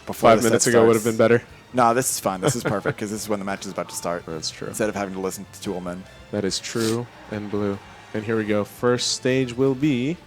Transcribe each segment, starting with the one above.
before 5 minutes ago would have been better. No, this is fine. This is perfect because this is when the match is about to start. That's true. Instead of having to listen to Toolman. That is true and blue. And here we go. First stage will be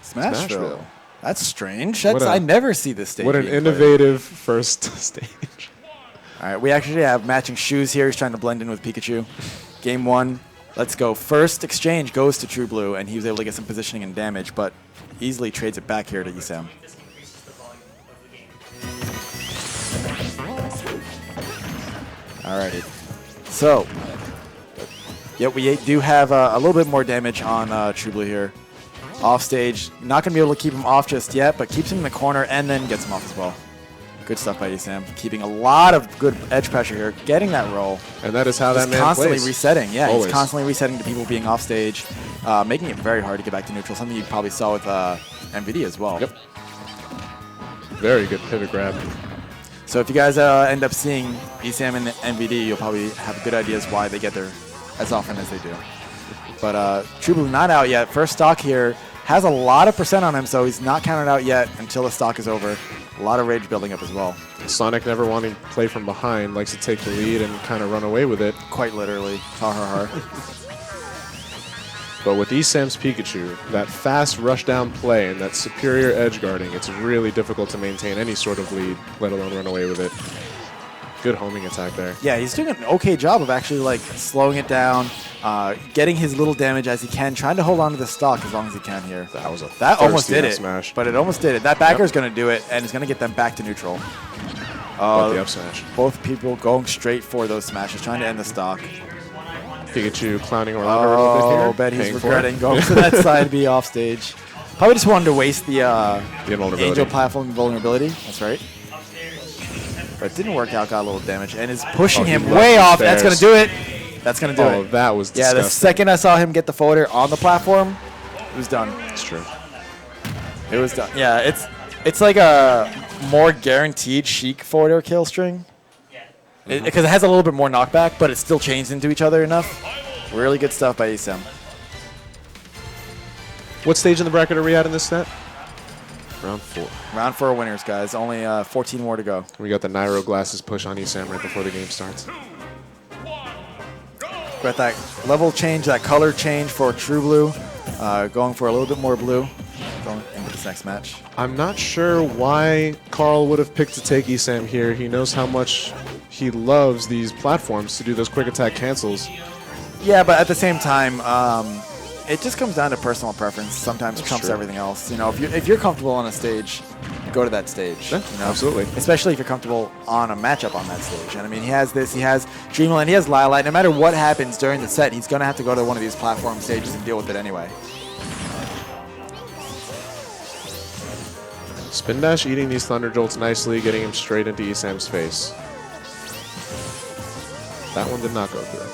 Smashville. That's strange. I never see this stage. What an innovative first stage. All right, we actually have matching shoes here. He's trying to blend in with Pikachu. Game 1. Let's go. First exchange goes to True Blue, and he was able to get some positioning and damage, but easily trades it back here to Esam. Alrighty. So, yeah, we do have a little bit more damage on True Blue here. Off stage. Not going to be able to keep him off just yet, but keeps him in the corner and then gets him off as well. Good stuff by Esam. Keeping a lot of good edge pressure here. Getting that roll. And that is how that man constantly plays. Resetting. Yeah, Always. He's constantly resetting to people being off stage. Making it very hard to get back to neutral. Something you probably saw with NVIDIA as well. Yep. Very good pivot grab. So if you guys end up seeing Esam and NVD, you'll probably have good ideas why they get there as often as they do. But True Blue not out yet. First stock here has a lot of percent on him, so he's not counted out yet until the stock is over. A lot of rage building up as well. Sonic, never wanting to play from behind, likes to take the lead and kind of run away with it. Quite literally. Ha ha ha. But with Esam's Pikachu, that fast rush down play and that superior edge guarding, it's really difficult to maintain any sort of lead, let alone run away with it. Good homing attack there. Yeah, he's doing an okay job of actually like slowing it down, getting his little damage as he can, trying to hold on to the stock as long as he can here. That almost did it, smash. But it almost did it. That backer is going to do it, and it's going to get them back to neutral. The up smash. Both people going straight for those smashes, trying to end the stock. Pikachu clowning around a little bit here. Oh, bet he's regretting going to that side B off stage. Probably just wanted to waste the Angel platform vulnerability. That's right. But it didn't work out, got a little damage, and is pushing him way off. That's going to do it. That's going to do it. Oh, that was disgusting. Yeah, the second I saw him get the forwarder on the platform, it was done. It's true. It was done. Yeah, it's like a more guaranteed Sheik forwarder kill string. Because it has a little bit more knockback, but it's still changed into each other enough. Really good stuff by Esam. What stage in the bracket are we at in this set? Round 4. Round 4 winners, guys. Only 14 more to go. We got the Nairo glasses push on Esam right before the game starts. Got that level change, that color change for True Blue. Going for a little bit more blue. Going into this next match. I'm not sure why Carl would have picked to take Esam here. He knows how much he loves these platforms to do those quick attack cancels. Yeah, but at the same time, it just comes down to personal preference. Sometimes trumps everything else. You know, if you're comfortable on a stage, go to that stage. Yeah, you know? absolutely. Especially if you're comfortable on a matchup on that stage. And I mean, he has this, he has Dreamland, he has Lilac. No matter what happens during the set, he's going to have to go to one of these platform stages and deal with it anyway. Spin Dash eating these Thunder Jolts nicely, getting him straight into Esam's face. That one did not go through.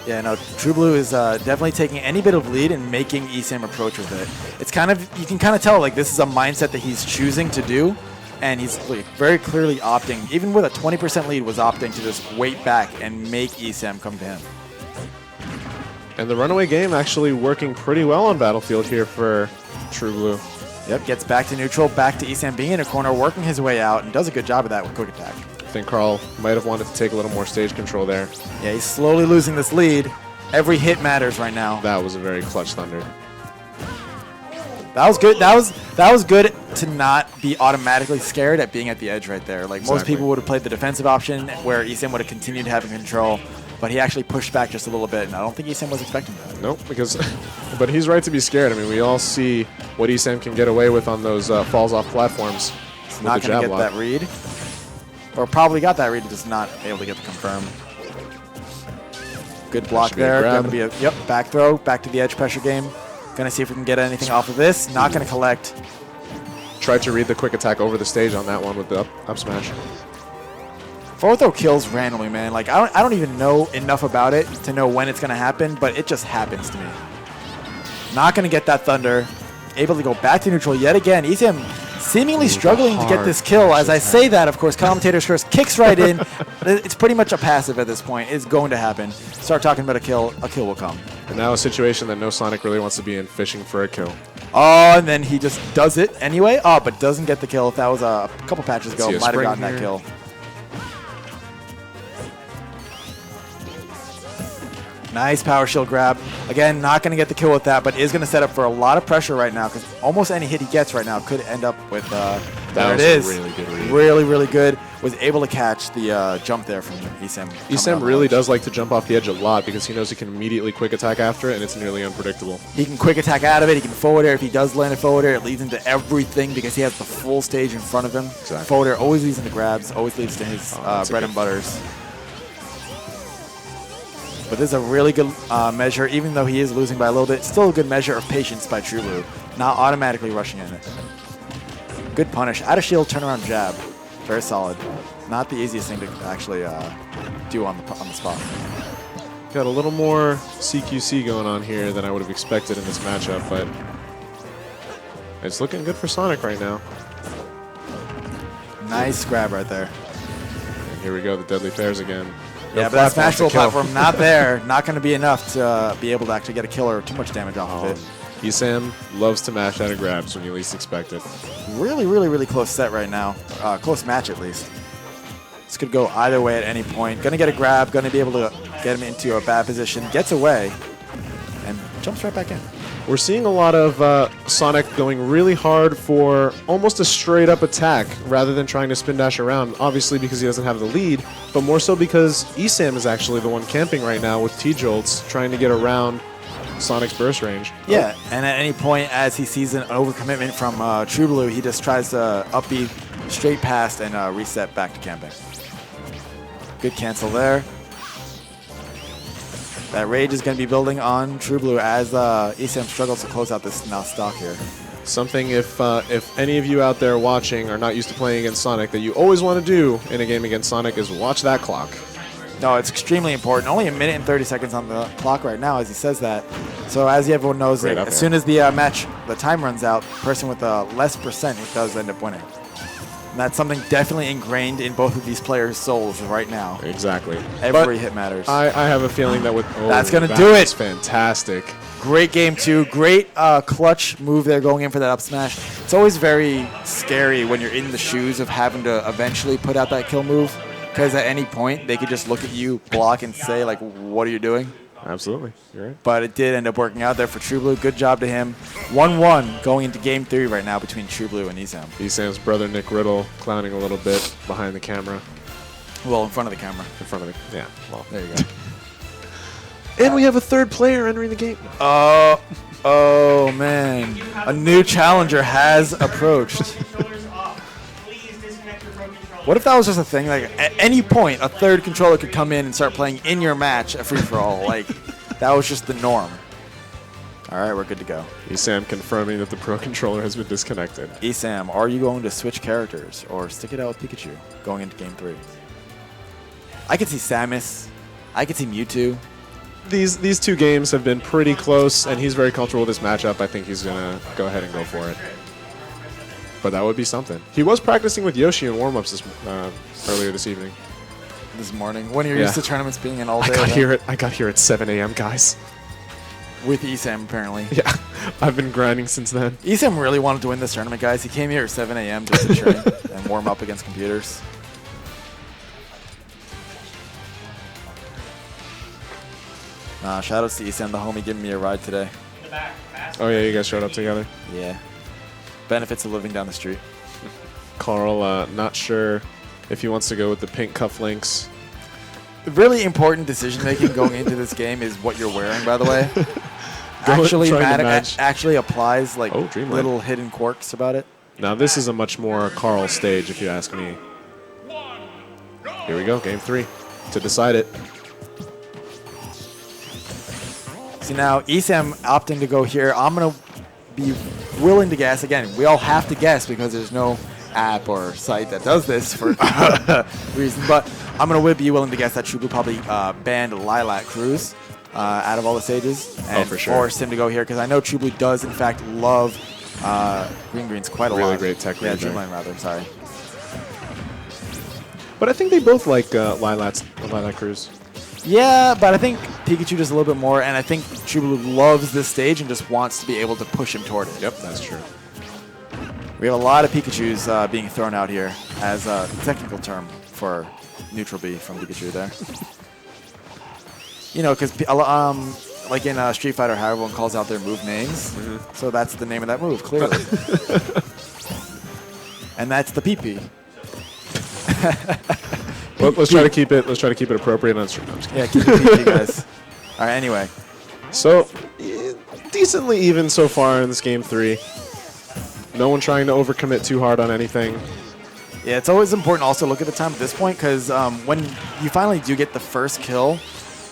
Yeah, no, True Blue is definitely taking any bit of lead and making Esam approach with it. It's kind of, you can kind of tell, like, this is a mindset that he's choosing to do, and he's like, very clearly opting, even with a 20% lead, was opting to just wait back and make Esam come to him. And the runaway game actually working pretty well on Battlefield here for True Blue. Yep, gets back to neutral, back to Esam being in a corner, working his way out, and does a good job of that with quick attack. I think Carl might have wanted to take a little more stage control there. Yeah, he's slowly losing this lead. Every hit matters right now. That was a very clutch Thunder. That was good. That was good to not be automatically scared at being at the edge right there. Like most people would have played the defensive option where Esam would have continued having control, but he actually pushed back just a little bit, and I don't think Esam was expecting that. Nope, because, but he's right to be scared. I mean, we all see what Esam can get away with on those falls off platforms. He's not going to get that read. Or probably got that read, just not able to get the confirm. Good block there. Going to be a back throw, back to the edge pressure game. Going to see if we can get anything off of this. Not going to collect. Tried to read the quick attack over the stage on that one with the up smash. Forward throw kills randomly, man. Like I don't even know enough about it to know when it's going to happen, but it just happens to me. Not going to get that Thunder. Able to go back to neutral yet again. Esam seemingly struggling to get this kill. As I say that, of course, Commentator's Curse kicks right in. It's pretty much a passive at this point. It's going to happen. Start talking about a kill will come. And now a situation that no Sonic really wants to be in, fishing for a kill. Oh, and then he just does it anyway. Oh, but doesn't get the kill. If that was a couple patches ago, might have gotten that kill. Nice power shield grab. Again, not going to get the kill with that, but is going to set up for a lot of pressure right now because almost any hit he gets right now could end up with, there it is. Really good read. Really, really good. Was able to catch the jump there from Esam. Esam really does like to jump off the edge a lot because he knows he can immediately quick attack after it, and it's nearly unpredictable. He can quick attack out of it. He can forward air. If he does land a forward air, it leads into everything because he has the full stage in front of him. Exactly. Forward air always leads into grabs, always leads to his bread and butters. But this is a really good measure, even though he is losing by a little bit. Still a good measure of patience by True Blue, not automatically rushing in it. Good punish. Out of shield, turnaround jab. Very solid. Not the easiest thing to actually do on the spot. Got a little more CQC going on here than I would have expected in this matchup, but it's looking good for Sonic right now. Nice grab right there. And here we go, the Deadly Fairs again. Yeah, but that smash roll platform not there. Not going to be enough to be able to actually get a kill or too much damage off of it. Esam loves to mash out of grabs when you least expect it. Really, really, really close set right now. Close match, at least. This could go either way at any point. Going to get a grab. Going to be able to get him into a bad position. Gets away. And jumps right back in. We're seeing a lot of Sonic going really hard for almost a straight-up attack rather than trying to spin dash around, obviously because he doesn't have the lead, but more so because Esam is actually the one camping right now with T-Jolts, trying to get around Sonic's burst range. Yeah, and at any point as he sees an overcommitment from True Blue, he just tries to up B straight past and reset back to camping. Good cancel there. That rage is going to be building on True Blue as Esam struggles to close out this now stock here. Something if any of you out there watching are not used to playing against Sonic that you always want to do in a game against Sonic is watch that clock. No, it's extremely important. Only a minute and 30 seconds on the clock right now as he says that. So as everyone knows, as soon as the the time runs out, the person with less percent does end up winning. And that's something definitely ingrained in both of these players' souls right now. Exactly. Every hit matters. I have a feeling that with that's going to do it. That's fantastic. Great game two. Great clutch move there going in for that up smash. It's always very scary when you're in the shoes of having to eventually put out that kill move because at any point they could just look at you, block, and say, like, what are you doing? Absolutely. You're right. But it did end up working out there for True Blue. Good job to him. 1-1 going into game 3 right now between True Blue and Esam. Esam's brother Nick Riddle clowning a little bit behind the camera. Well, in front of the camera. In front of the, yeah. Well, there you go. And we have a third player entering the game. Oh man. A new challenger has approached. What if that was just a thing? Like, at any point, a third controller could come in and start playing in your match a free-for-all. Like, that was just the norm. All right, we're good to go. Esam confirming that the Pro Controller has been disconnected. Esam, are you going to switch characters or stick it out with Pikachu going into game 3? I could see Samus. I could see Mewtwo. These two games have been pretty close, and he's very comfortable with this matchup. I think he's going to go ahead and go for it. But that would be something. He was practicing with Yoshi in warm-ups earlier this evening. This morning, when you're used to tournaments being an all-day I got here at 7 a.m., guys. With Esam, apparently. Yeah, I've been grinding since then. Esam really wanted to win this tournament, guys. He came here at 7 a.m. just to train and warm up against computers. Shout outs to Esam, the homie, giving me a ride today. Oh, yeah, you guys showed up together? Yeah. Benefits of living down the street. Carl, not sure if he wants to go with the pink cufflinks. The really important decision-making going into this game is what you're wearing, by the way. Actually applies like little hidden quirks about it. Now, this is a much more Carl stage, if you ask me. Here we go, game 3 to decide it. See, now Esam opting to go here. I'm going to be willing to guess. Again, we all have to guess because there's no app or site that does this for reason. But I'm going to be willing to guess that True Blue probably banned Lilac Cruz out of all the stages and for sure. forced him to go here because I know True Blue does, in fact, love Green's quite a lot. Really great tech Yeah, read there. Dreamland rather, sorry. But I think they both like Lilac Cruise. Yeah, but I think Pikachu does a little bit more, and I think True Blue loves this stage and just wants to be able to push him toward it. Yep, that's true. We have a lot of Pikachus being thrown out here as a technical term for neutral B from Pikachu there. You know, because like in Street Fighter, how everyone calls out their move names, so that's the name of that move, clearly. And that's the PP. Well, let's try to keep it. Let's try to keep it appropriate on stream. Yeah, keep it PG, guys. All right. Anyway, So, decently even so far in this game 3. No one trying to overcommit too hard on anything. yeah, it's always important also to look at the time at this point because when you finally do get the first kill,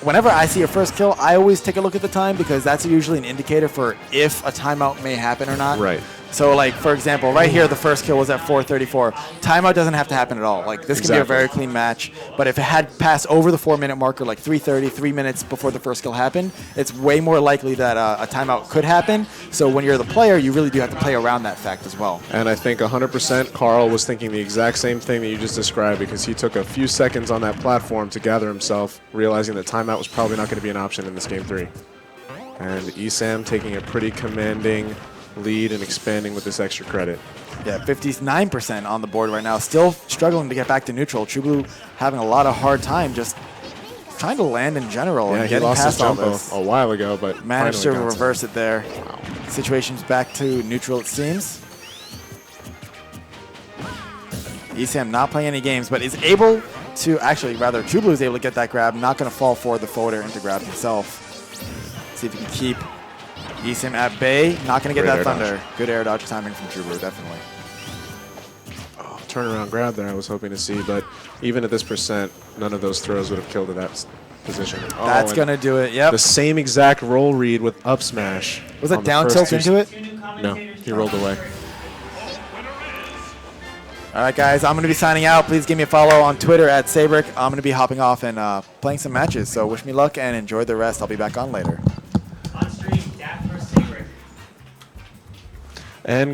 whenever I see a first kill, I always take a look at the time because that's usually an indicator for if a timeout may happen or not. Right. So, like, for example, right here, the first kill was at 4:34. Timeout doesn't have to happen at all. Like, this can be a very clean match. But if it had passed over the 4-minute marker, like 3:30, 3 minutes before the first kill happened, it's way more likely that a timeout could happen. So when you're the player, you really do have to play around that fact as well. And I think 100% Carl was thinking the exact same thing that you just described because he took a few seconds on that platform to gather himself, realizing that timeout was probably not going to be an option in this game 3. And Esam taking a pretty commanding lead and expanding with this extra credit. Yeah, 59% on the board right now. Still struggling to get back to neutral. True Blue having a lot of hard time just trying to land in general Yeah, and he getting lost his past all jump this. a while ago, but Managed to finally got reverse it there. Situation's back to neutral, it seems. Esam not playing any games, but is able to, actually, rather, True Blue is able to get that grab, not going to fall for the forward air into grab himself. See if he can keep Esam at bay. Not going to get Great that air thunder. dodge. Good air dodge timing from True Blue, definitely. Turnaround grab there I was hoping to see, but even at this percent, none of those throws would have killed at that position. That's going to do it, yep. The same exact roll read with up smash. Was that on the down first tilt two into it? No, he rolled away. All right, guys, I'm going to be signing out. Please give me a follow on Twitter at Sabrick. I'm going to be hopping off and playing some matches, so wish me luck and enjoy the rest. I'll be back on later. On stream, Daft vs. Sabrick. And